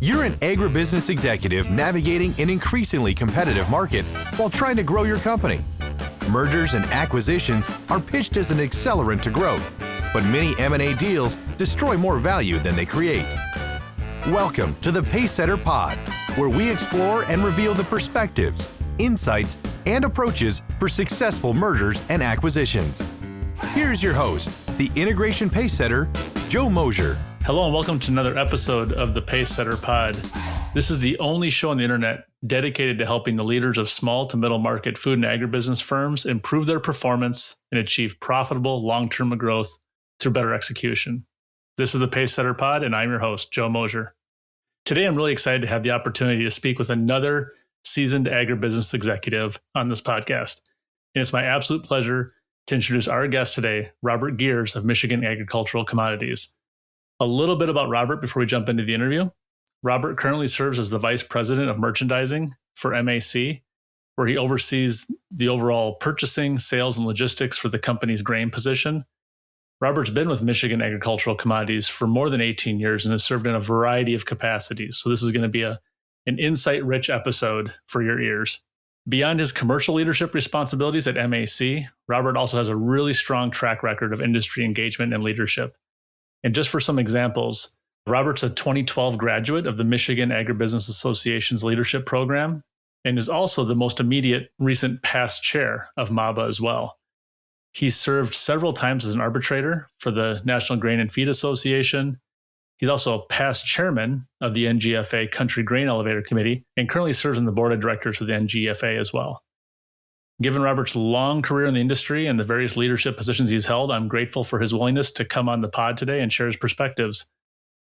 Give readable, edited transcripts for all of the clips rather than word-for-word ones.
You're an agribusiness executive navigating an increasingly competitive market while trying to grow your company. Mergers and acquisitions are pitched as an accelerant to growth, but many M&A deals destroy more value than they create. Welcome to the Pacesetter Pod, where we explore and reveal the perspectives, insights, and approaches for successful mergers and acquisitions. Here's your host, the Integration Pacesetter, Joe Mosier. Hello and welcome to another episode of the Pacesetter Pod. This is the only show on the internet dedicated to helping the leaders of small to middle market food and agribusiness firms improve their performance and achieve profitable long-term growth through better execution. This is the Pacesetter Pod, and I'm your host, Joe Mosier. Today, I'm really excited to have the opportunity to speak with another seasoned agribusiness executive on this podcast. And it's my absolute pleasure to introduce our guest today, Robert Geers of Michigan Agricultural Commodities. A little bit about Robert before we jump into the interview. Robert currently serves as the Vice President of Merchandising for MAC, where he oversees the overall purchasing, sales, and logistics for the company's grain position. Robert's been with Michigan Agricultural Commodities for more than 18 years and has served in a variety of capacities. So this is going to be an insight-rich episode for your ears. Beyond his commercial leadership responsibilities at MAC, Robert also has a really strong track record of industry engagement and leadership. And just for some examples, Robert's a 2012 graduate of the Michigan Agribusiness Association's leadership program and is also the most immediate recent past chair of MABA as well. He's served several times as an arbitrator for the National Grain and Feed Association. He's also a past chairman of the NGFA Country Grain Elevator Committee and currently serves on the board of directors for the NGFA as well. Given Robert's long career in the industry and the various leadership positions he's held, I'm grateful for his willingness to come on the pod today and share his perspectives.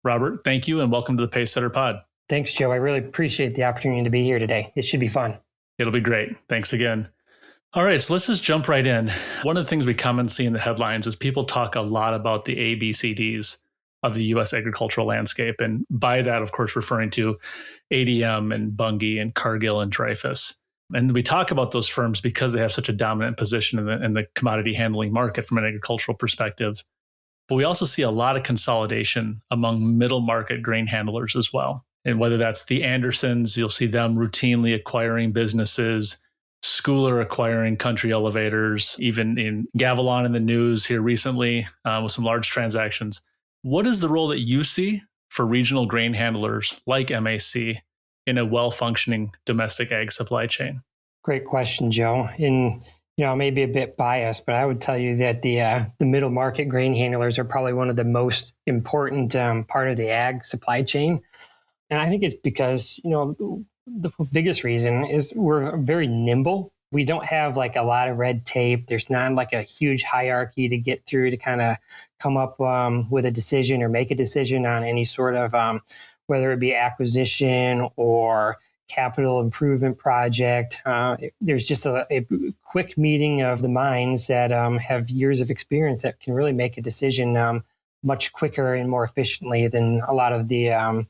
Robert, thank you and welcome to the Pacesetter Pod. Thanks, Joe. I really appreciate the opportunity to be here today. It should be fun. It'll be great. Thanks again. All right, so let's just jump right in. One of the things we commonly see in the headlines is people talk a lot about the ABCDs of the U.S. agricultural landscape. And by that, of course, referring to ADM and Bunge and Cargill and Dreyfus. And we talk about those firms because they have such a dominant position in the commodity handling market from an agricultural perspective. But we also see a lot of consolidation among middle market grain handlers as well. And whether that's the Andersons, you'll see them routinely acquiring businesses, Schooler acquiring country elevators, even in Gavilon in the news here recently with some large transactions. What is the role that you see for regional grain handlers like MAC in a well-functioning domestic ag supply chain? Great question, Joe. And I may be a bit biased, but I would tell you that the middle market grain handlers are probably one of the most important part of the ag supply chain. And I think it's because, the biggest reason is we're very nimble. We don't have like a lot of red tape. There's not like a huge hierarchy to get through to kind of come up with a decision or make a decision on any sort of whether it be acquisition or capital improvement project. There's just a quick meeting of the minds that have years of experience that can really make a decision much quicker and more efficiently than a lot of the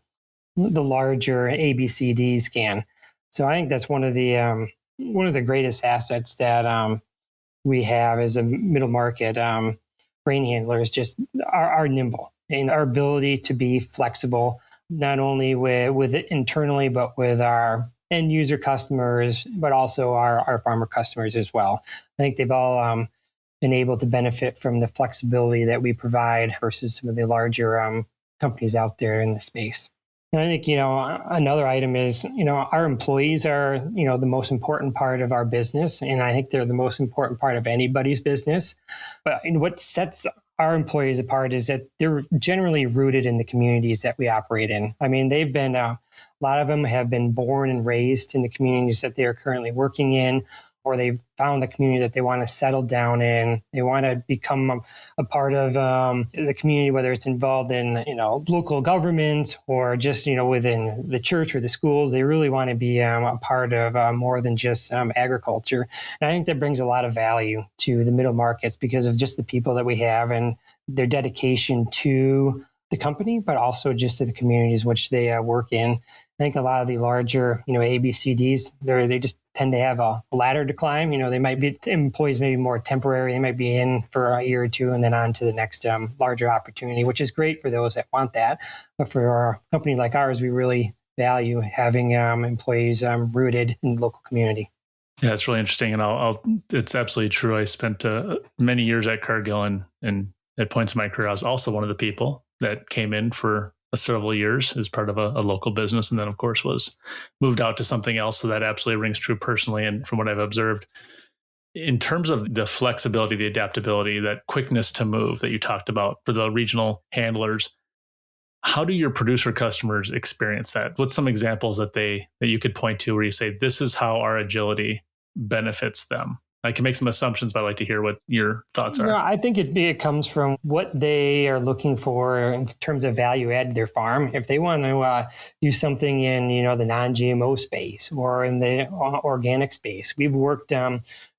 larger ABCDs can. So I think that's one of the greatest assets that we have as a middle market grain handler is just our nimble and our ability to be flexible, not only with it internally, but with our end user customers, but also our farmer customers as well. I think they've all been able to benefit from the flexibility that we provide versus some of the larger companies out there in the space. And I think, another item is, our employees are, the most important part of our business. And I think they're the most important part of anybody's business. But what sets our employees apart is that they're generally rooted in the communities that we operate in. I mean, they've been, a lot of them have been born and raised in the communities that they are currently working in, or they've found the community that they want to settle down in. They want to become a part of the community, whether it's involved in, local government or just, within the church or the schools. They really want to be a part of more than just agriculture. And I think that brings a lot of value to the middle markets because of just the people that we have and their dedication to the company, but also just to the communities which they work in. I think a lot of the larger, ABCDs, they just tend to have a ladder to climb. They might be employees, maybe more temporary. They might be in for a year or two and then on to the next larger opportunity, which is great for those that want that. But for a company like ours, we really value having employees rooted in the local community. Yeah, it's really interesting. And it's absolutely true. I spent many years at Cargill, and at points in my career, I was also one of the people that came in for several years as part of a local business. And then, of course, was moved out to something else. So that absolutely rings true personally. And from what I've observed, in terms of the flexibility, the adaptability, that quickness to move that you talked about for the regional handlers, how do your producer customers experience that? What's some examples that you could point to where you say, this is how our agility benefits them? I can make some assumptions, but I'd like to hear what your thoughts are. No, I think it comes from what they are looking for in terms of value add to their farm. If they want to do something in the non-GMO space or in the organic space, we've worked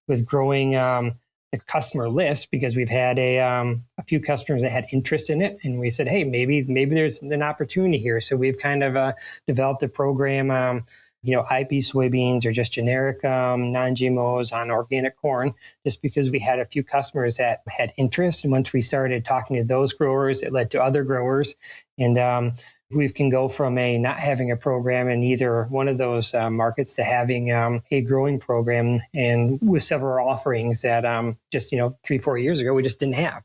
with growing the customer list because we've had a few customers that had interest in it, and we said, hey, maybe there's an opportunity here. So we've kind of developed a program. IP soybeans or just generic non-GMOs on organic corn, just because we had a few customers that had interest. And once we started talking to those growers, it led to other growers. And we can go from not having a program in either one of those markets to having a growing program, and with several offerings that just 3-4 years ago we just didn't have.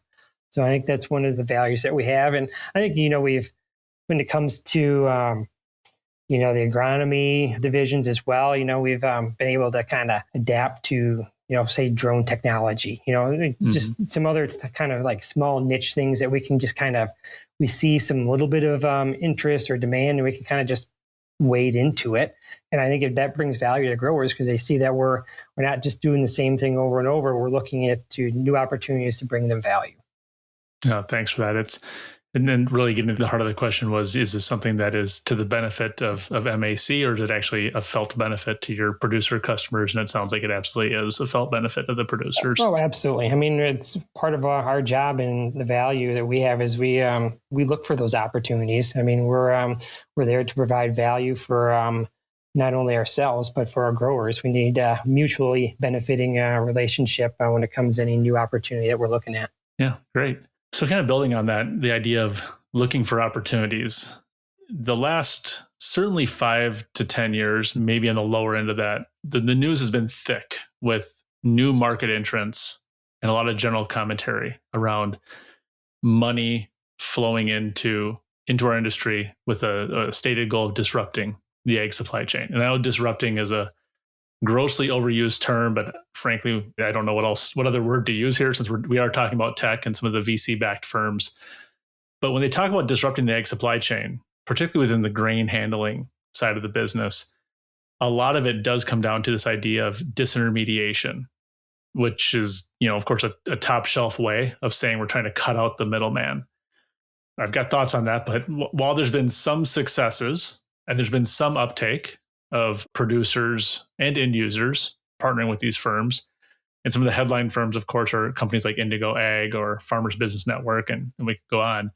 So I think that's one of the values that we have. And I think when it comes to the agronomy divisions as well, we've been able to kind of adapt to, say drone technology, just some other kind of like small niche things that we can just we see some little bit of interest or demand, and we can kind of just wade into it. And I think if that brings value to growers, because they see that we're not just doing the same thing over and over, we're looking at new opportunities to bring them value. No, thanks for that. And then really getting to the heart of the question was, is this something that is to the benefit of MAC, or is it actually a felt benefit to your producer customers? And it sounds like it absolutely is a felt benefit of the producers. Oh, absolutely. I mean, it's part of our job, and the value that we have is we look for those opportunities. I mean, we're there to provide value for not only ourselves, but for our growers. We need a mutually benefiting relationship when it comes to any new opportunity that we're looking at. Yeah, great. So kind of building on that, the idea of looking for opportunities, the last certainly 5 to 10 years, maybe on the lower end of that, the news has been thick with new market entrants and a lot of general commentary around money flowing into our industry with a stated goal of disrupting the egg supply chain. And I know disrupting is a grossly overused term, but frankly, I don't know what other word to use here, since we are talking about tech and some of the VC-backed firms. But when they talk about disrupting the egg supply chain, particularly within the grain handling side of the business, a lot of it does come down to this idea of disintermediation, which is, of course, a top shelf way of saying we're trying to cut out the middleman. I've got thoughts on that, but while there's been some successes and there's been some uptake of producers and end users partnering with these firms, and some of the headline firms, of course, are companies like Indigo Ag or Farmers Business Network, and we could go on.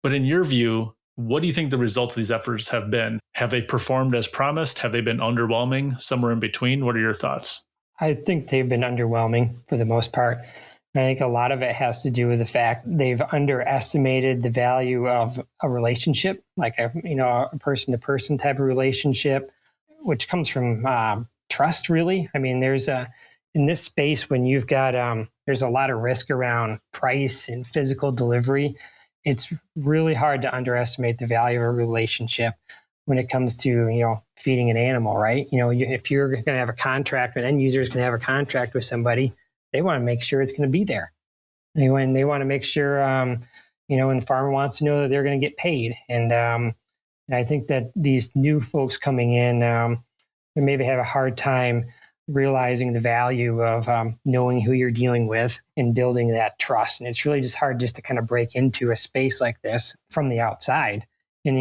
But in your view, what do you think the results of these efforts have been? Have they performed as promised? Have they been underwhelming? Somewhere in between? What are your thoughts? I think they've been underwhelming for the most part. I think a lot of it has to do with the fact they've underestimated the value of a relationship, like a person-to-person type of relationship, which comes from trust, really. I mean, in this space, when you've got, there's a lot of risk around price and physical delivery. It's really hard to underestimate the value of a relationship when it comes to, feeding an animal, right? If you're going to have a contract, an end user is going to have a contract with somebody, they want to make sure it's going to be there. They want to make sure, and the farmer wants to know that they're going to get paid. And I think that these new folks coming in, they maybe have a hard time realizing the value of knowing who you're dealing with and building that trust. And it's really just hard just to kind of break into a space like this from the outside. And,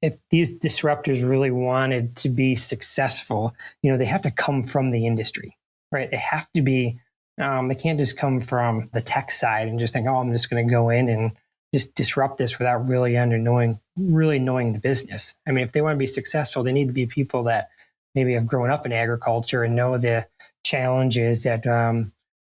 if these disruptors really wanted to be successful, they have to come from the industry, right? They have to be, they can't just come from the tech side and just think, I'm just going to go in and just disrupt this without really knowing the business. I mean, if they want to be successful, they need to be people that maybe have grown up in agriculture and know the challenges that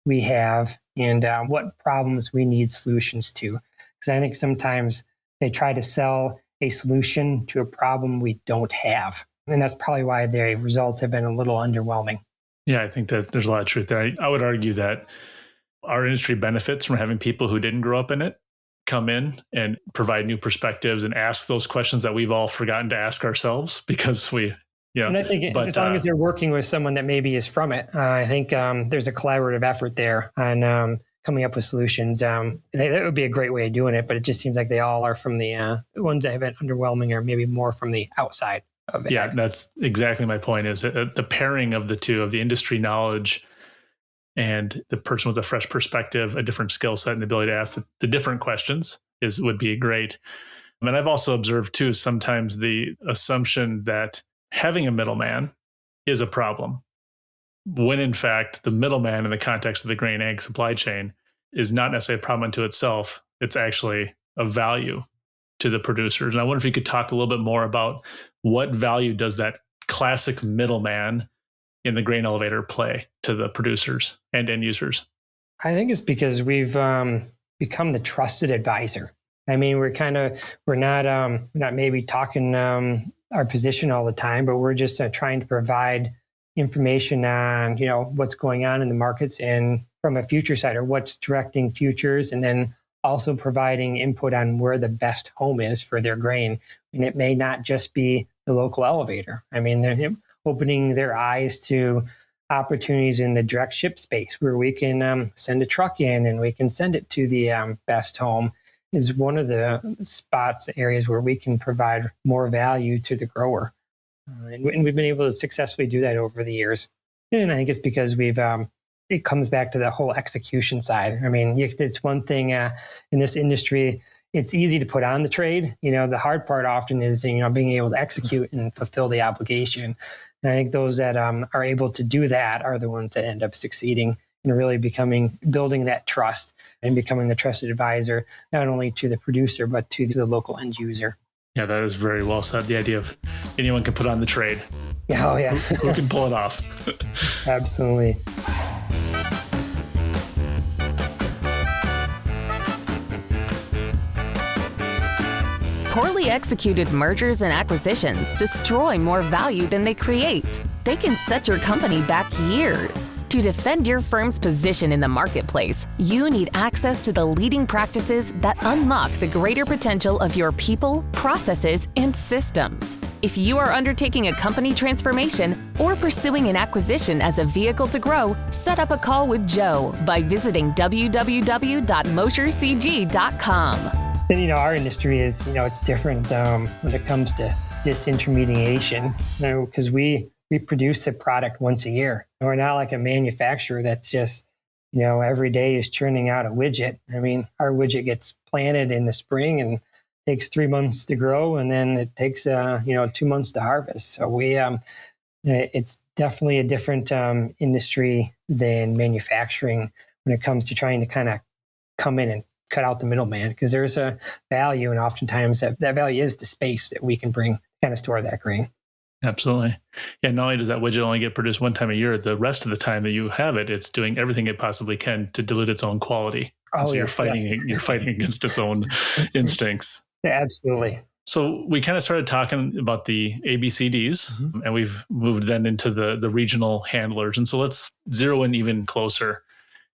we have and what problems we need solutions to. Because I think sometimes they try to sell a solution to a problem we don't have. And that's probably why the results have been a little underwhelming. Yeah, I think that there's a lot of truth there. I would argue that our industry benefits from having people who didn't grow up in it come in and provide new perspectives and ask those questions that we've all forgotten to ask ourselves because And I think as long as they're working with someone that maybe is from it, I think there's a collaborative effort there on coming up with solutions. That would be a great way of doing it, but it just seems like they all are from the ones that have been underwhelming or maybe more from the outside of it. Yeah, that's exactly my point is the pairing of the two, of the industry knowledge and the person with a fresh perspective, a different skill set and ability to ask the different questions would be great. And I've also observed too, sometimes the assumption that having a middleman is a problem, when in fact the middleman in the context of the grain ag supply chain is not necessarily a problem unto itself. It's actually a value to the producers. And I wonder if you could talk a little bit more about what value does that classic middleman in the grain elevator play to the producers and end users? I think it's because we've become the trusted advisor. I mean, we're not maybe talking our position all the time, but we're just trying to provide information on, what's going on in the markets and from a future side or what's directing futures, and then also providing input on where the best home is for their grain. And it may not just be the local elevator. I mean, they're opening their eyes to opportunities in the direct ship space where we can send a truck in and we can send it to the best home is one of the areas where we can provide more value to the grower. And we've been able to successfully do that over the years. And I think it's because it comes back to the whole execution side. I mean, it's one thing in this industry, it's easy to put on the trade. The hard part often is, being able to execute and fulfill the obligation. And I think those that are able to do that are the ones that end up succeeding and really building that trust and becoming the trusted advisor, not only to the producer, but to the local end user. Yeah, that is very well said. The idea of anyone can put on the trade. Oh, yeah. Who can pull it off? Absolutely. Poorly executed mergers and acquisitions destroy more value than they create. They can set your company back years. To defend your firm's position in the marketplace, you need access to the leading practices that unlock the greater potential of your people, processes, and systems. If you are undertaking a company transformation or pursuing an acquisition as a vehicle to grow, set up a call with Joe by visiting www.moshercg.com. And, our industry is, it's different when it comes to disintermediation, because we produce a product once a year. We're not like a manufacturer that's just, every day is churning out a widget. I mean, our widget gets planted in the spring and takes 3 months to grow, and then it takes, 2 months to harvest. So it's definitely a different industry than manufacturing when it comes to trying to kind of come in and cut out the middleman, because there's a value, and oftentimes that value is the space that we can bring to kind of store that grain. Absolutely. Yeah, not only does that widget only get produced one time a year, the rest of the time that you have it, it's doing everything it possibly can to dilute its own quality. So you're fighting against its own instincts. Yeah, absolutely. So we kind of started talking about the ABCDs, and we've moved then into the regional handlers. And so let's zero in even closer.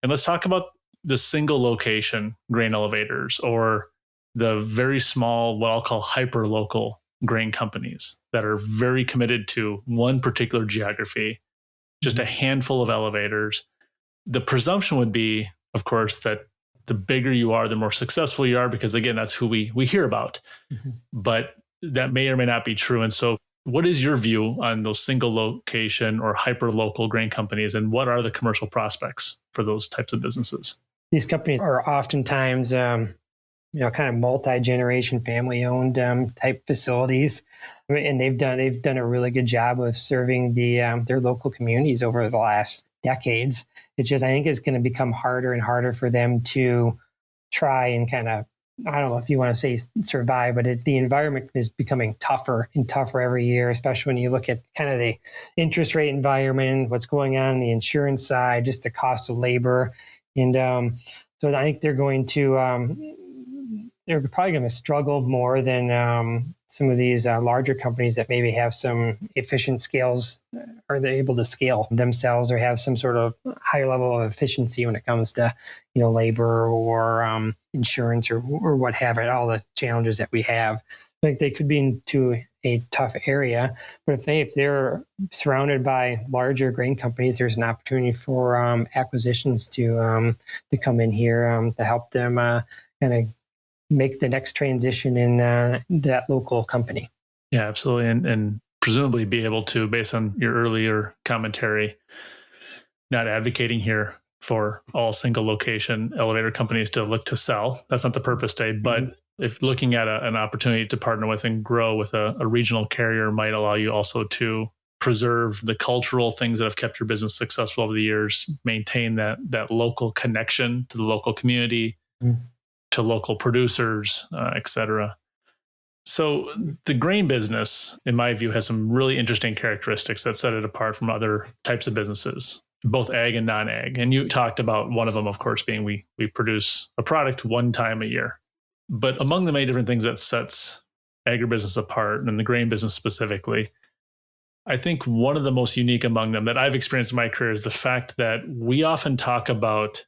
And let's talk about the single location grain elevators, or the very small, what I'll call hyper-local grain companies that are very committed to one particular geography, just a handful of elevators. The presumption would be, of course, that the bigger you are, the more successful you are, because again, that's who we hear about. But that may or may not be true. And so what is your view on those single location or hyper local grain companies, and what are the commercial prospects for those types of businesses? These companies are oftentimes kind of multi-generation family-owned type facilities, and they've done a really good job of serving their local communities over the last decades. It's just, I think it's going to become harder and harder for them to try and kind of, I don't know if you want to say survive, but the environment is becoming tougher and tougher every year, especially when you look at kind of the interest rate environment, what's going on the insurance side, just the cost of labor. And so I think they're going to they're probably going to struggle more than some of these larger companies that maybe have some efficient scales. Are they able to scale themselves or have some sort of higher level of efficiency when it comes to, labor or insurance or what have it, all the challenges that we have? I think they could be into a tough area, but if they're surrounded by larger grain companies, there's an opportunity for acquisitions to come in here to help them kind of make the next transition in that local company. Yeah, absolutely. And presumably be able to, based on your earlier commentary, not advocating here for all single location elevator companies to look to sell. That's not the purpose, Dave. But if looking at an opportunity to partner with and grow with a regional carrier might allow you also to preserve the cultural things that have kept your business successful over the years, maintain that local connection to the local community, to local producers, et cetera. So the grain business, in my view, has some really interesting characteristics that set it apart from other types of businesses, both ag and non-ag. And you talked about one of them, of course, being we produce a product one time a year. But among the many different things that sets agribusiness apart, and the grain business specifically, I think one of the most unique among them that I've experienced in my career is the fact that we often talk about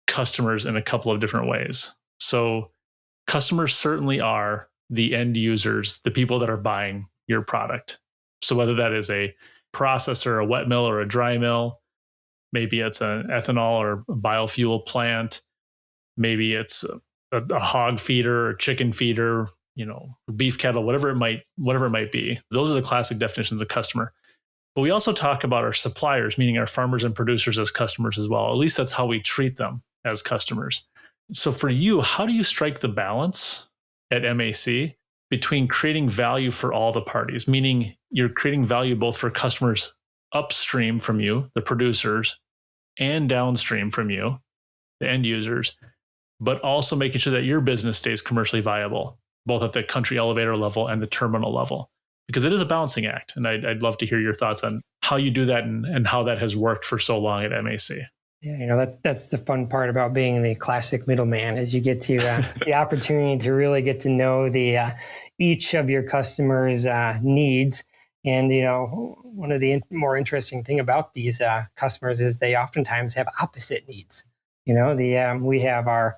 customers in a couple of different ways. So customers certainly are the end users, the people that are buying your product. So whether that is a processor, a wet mill, or a dry mill, maybe it's an ethanol or a biofuel plant, maybe it's a hog feeder or chicken feeder, beef cattle, whatever it might be. Those are the classic definitions of customer. But we also talk about our suppliers, meaning our farmers and producers, as customers as well. At least that's how we treat them, as customers. So for you, how do you strike the balance at MAC between creating value for all the parties, meaning you're creating value both for customers upstream from you, the producers, and downstream from you, the end users, but also making sure that your business stays commercially viable, both at the country elevator level and the terminal level? Because it is a balancing act. And I'd love to hear your thoughts on how you do that and how that has worked for so long at MAC. Yeah, that's the fun part about being the classic middleman, is you get to the opportunity to really get to know the each of your customers' needs. And one of the more interesting thing about these customers is they oftentimes have opposite needs. We have our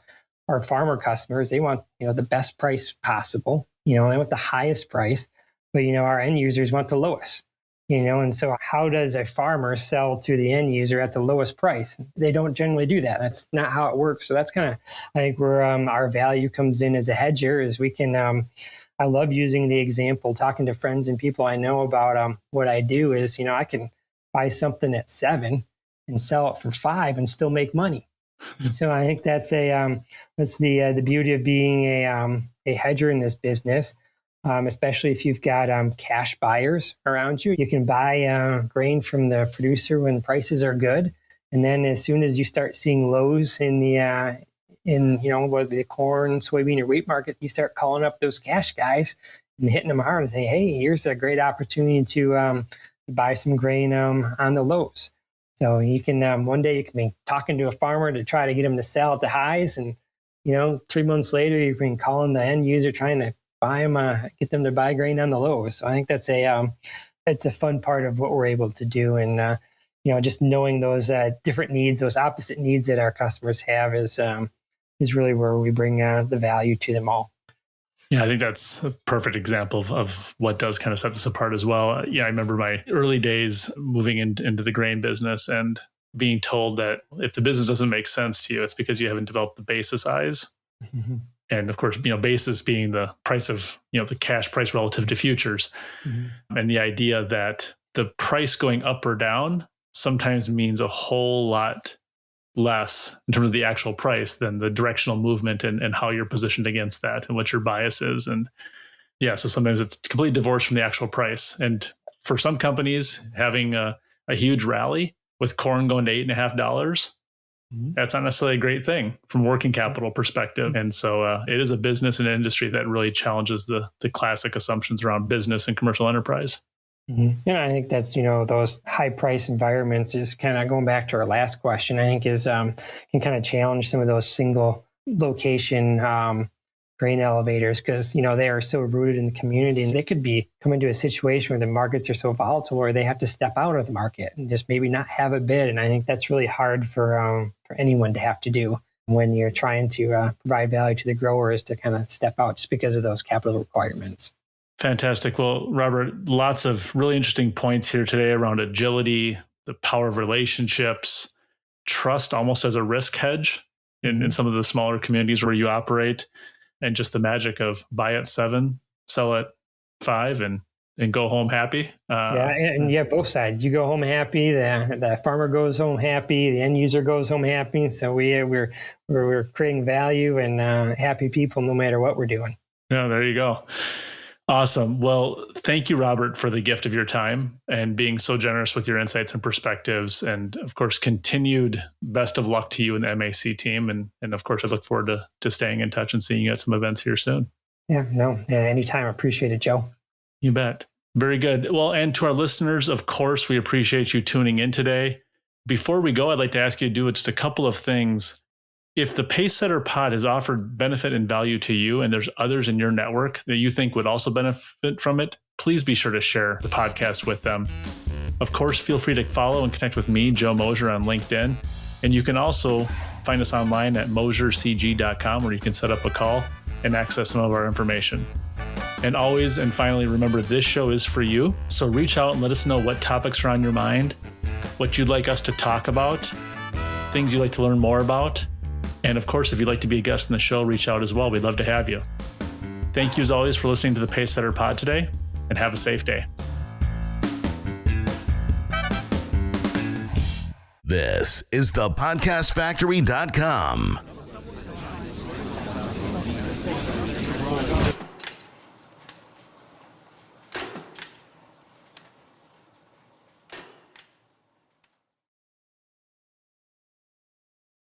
farmer customers. They want the best price possible. They want the highest price, but our end users want the lowest. And so how does a farmer sell to the end user at the lowest price? They don't generally do that. That's not how it works. So that's kind of, I think, where our value comes in as a hedger, is we can, I love using the example, talking to friends and people I know about what I do is, I can buy something at $7 and sell it for $5 and still make money. And so I think that's the beauty of being a hedger in this business. Especially if you've got cash buyers around you. You can buy grain from the producer when prices are good. And then as soon as you start seeing lows in whether the corn, soybean, or wheat market, you start calling up those cash guys and hitting them hard and saying, hey, here's a great opportunity to buy some grain on the lows. So you can, one day you can be talking to a farmer to try to get him to sell at the highs. And, 3 months later, you've been calling the end user trying to buy them, get them to buy grain on the lows. So I think that's it's a fun part of what we're able to do. And, just knowing those different needs, those opposite needs that our customers have is really where we bring the value to them all. Yeah, I think that's a perfect example of what does kind of set this apart as well. Yeah, I remember my early days moving into the grain business and being told that if the business doesn't make sense to you, it's because you haven't developed the basis eyes. Mm-hmm. And of course, basis being the price of, the cash price relative to futures. Mm-hmm. And the idea that the price going up or down sometimes means a whole lot less in terms of the actual price than the directional movement and how you're positioned against that and what your bias is. And yeah, so sometimes it's completely divorced from the actual price. And for some companies, having a huge rally with corn going to $8.50, that's not necessarily a great thing from a working capital perspective. And so it is a business and industry that really challenges the classic assumptions around business and commercial enterprise. Mm-hmm. And I think that's, those high price environments is kind of going back to our last question, I think is can kind of challenge some of those single location grain elevators because, they are so rooted in the community, and they could be coming to a situation where the markets are so volatile where they have to step out of the market and just maybe not have a bid. And I think that's really hard for anyone to have to do when you're trying to provide value to the growers, to kind of step out just because of those capital requirements. Fantastic. Well, Robert, lots of really interesting points here today around agility, the power of relationships, trust almost as a risk hedge in some of the smaller communities where you operate, and just the magic of buy at 7, sell at 5, and go home happy. And you have both sides. You go home happy, the farmer goes home happy, the end user goes home happy. So we're creating value and happy people no matter what we're doing. Yeah, there you go. Awesome. Well, thank you, Robert, for the gift of your time and being so generous with your insights and perspectives. And of course, continued best of luck to you and the MAC team. And of course, I look forward to staying in touch and seeing you at some events here soon. Anytime. I appreciate it, Joe. You bet. Very good. Well, and to our listeners, of course, we appreciate you tuning in today. Before we go, I'd like to ask you to do just a couple of things. If the Pacesetter Pod has offered benefit and value to you, and there's others in your network that you think would also benefit from it, please be sure to share the podcast with them. Of course, feel free to follow and connect with me, Joe Mosier, on LinkedIn. And you can also find us online at mosiercg.com, where you can set up a call and access some of our information. And always, and finally, remember, this show is for you. So reach out and let us know what topics are on your mind, what you'd like us to talk about, things you'd like to learn more about. And of course, if you'd like to be a guest in the show, reach out as well. We'd love to have you. Thank you as always for listening to the Pacesetter Pod today, and have a safe day. This is thepodcastfactory.com.